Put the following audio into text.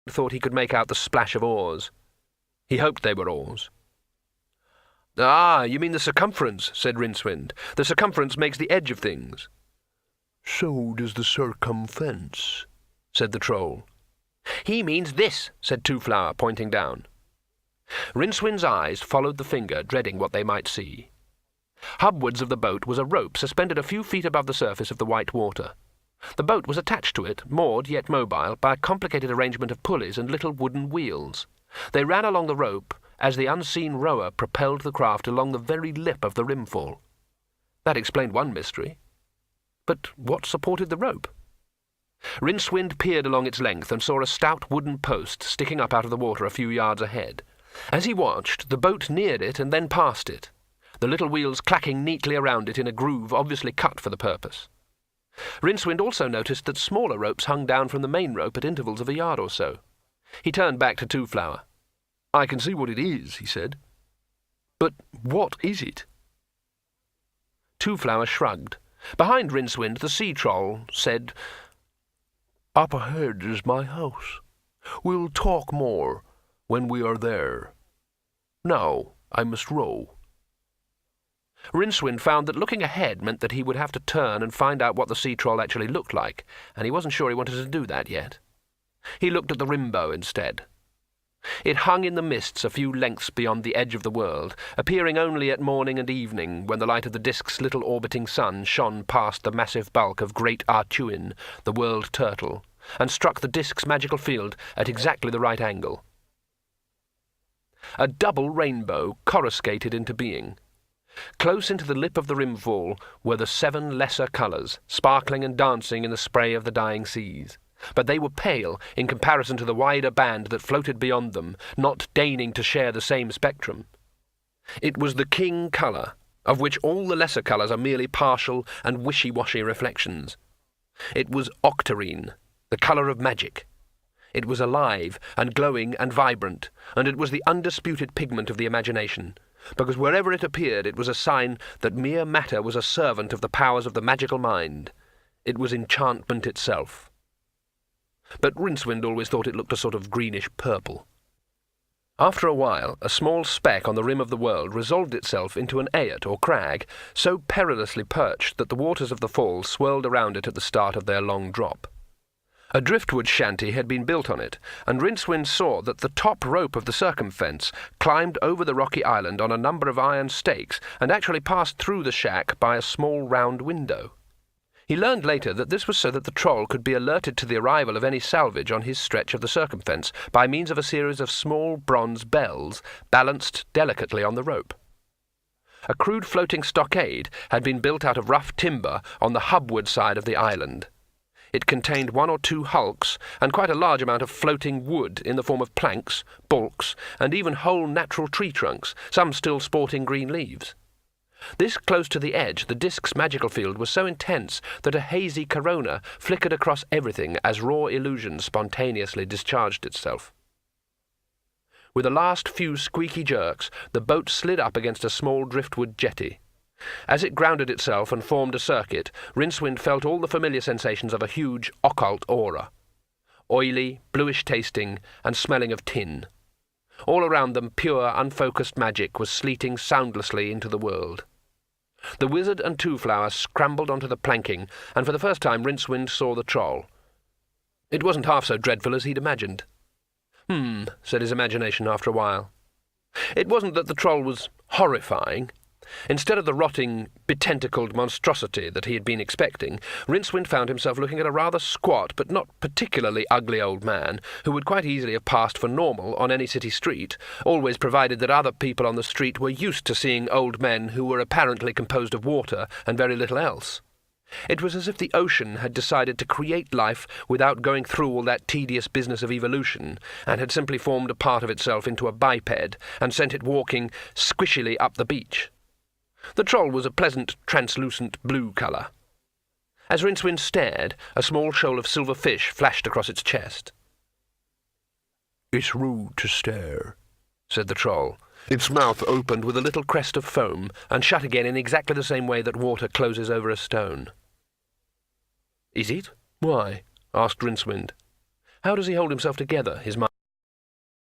thought he could make out the splash of oars. He hoped they were oars. "Ah, you mean the circumference," said Rincewind. "The circumference makes the edge of things." "So does the circumfence," said the Troll. "He means this," said Two-Flower, pointing down. Rincewind's eyes followed the finger, dreading what they might see. Hubwards of the boat was a rope suspended a few feet above the surface of the white water. The boat was attached to it, moored yet mobile, by a complicated arrangement of pulleys and little wooden wheels. They ran along the rope as the unseen rower propelled the craft along the very lip of the rimfall. That explained one mystery. But what supported the rope? Rincewind peered along its length and saw a stout wooden post sticking up out of the water a few yards ahead. As he watched, the boat neared it and then passed it, the little wheels clacking neatly around it in a groove obviously cut for the purpose. Rincewind also noticed that smaller ropes hung down from the main rope at intervals of a yard or so. He turned back to Two-Flower. "I can see what it is," he said. "But what is it?" Two-Flower shrugged. Behind Rincewind, the sea troll said, "Up ahead is my house. We'll talk more when we are there. Now I must row." Rincewind found that looking ahead meant that he would have to turn and find out what the sea troll actually looked like, and he wasn't sure he wanted to do that yet. He looked at the rimbow instead. It hung in the mists a few lengths beyond the edge of the world, appearing only at morning and evening when the light of the disk's little orbiting sun shone past the massive bulk of Great Artuin, the world turtle, and struck the disk's magical field at exactly the right angle. A double rainbow coruscated into being. Close into the lip of the rimfall were the 7 lesser colours, sparkling and dancing in the spray of the dying seas. But they were pale in comparison to the wider band that floated beyond them, not deigning to share the same spectrum. It was the king colour, of which all the lesser colours are merely partial and wishy-washy reflections. It was octarine, the colour of magic. It was alive and glowing and vibrant, and it was the undisputed pigment of the imagination, because wherever it appeared it was a sign that mere matter was a servant of the powers of the magical mind. It was enchantment itself. But Rincewind always thought it looked a sort of greenish purple. After a while, a small speck on the rim of the world resolved itself into an eyot or crag, so perilously perched that the waters of the fall swirled around it at the start of their long drop. A driftwood shanty had been built on it, and Rincewind saw that the top rope of the circumfence climbed over the rocky island on a number of iron stakes and actually passed through the shack by a small round window. He learned later that this was so that the troll could be alerted to the arrival of any salvage on his stretch of the circumfence by means of a series of small bronze bells balanced delicately on the rope. A crude floating stockade had been built out of rough timber on the hubward side of the island. It contained 1 or 2 hulks and quite a large amount of floating wood in the form of planks, balks, and even whole natural tree trunks, some still sporting green leaves. This close to the edge, the disk's magical field was so intense that a hazy corona flickered across everything as raw illusion spontaneously discharged itself. With a last few squeaky jerks, the boat slid up against a small driftwood jetty. As it grounded itself and formed a circuit, Rincewind felt all the familiar sensations of a huge occult aura. Oily, bluish-tasting, and smelling of tin. All around them pure, unfocused magic was sleeting soundlessly into the world. The wizard and Two-Flower scrambled onto the planking, and for the first time Rincewind saw the troll. It wasn't half so dreadful as he'd imagined. Said his imagination after a while. It wasn't that the troll was horrifying. Instead of the rotting, betentacled monstrosity that he had been expecting, Rincewind found himself looking at a rather squat but not particularly ugly old man who would quite easily have passed for normal on any city street, always provided that other people on the street were used to seeing old men who were apparently composed of water and very little else. It was as if the ocean had decided to create life without going through all that tedious business of evolution, and had simply formed a part of itself into a biped and sent it walking squishily up the beach. The troll was a pleasant, translucent blue colour. As Rincewind stared, a small shoal of silver fish flashed across its chest. "It's rude to stare," said the troll. Its mouth opened with a little crest of foam, and shut again in exactly the same way that water closes over a stone. "Is it? Why?" asked Rincewind. How does he hold himself together, his mind?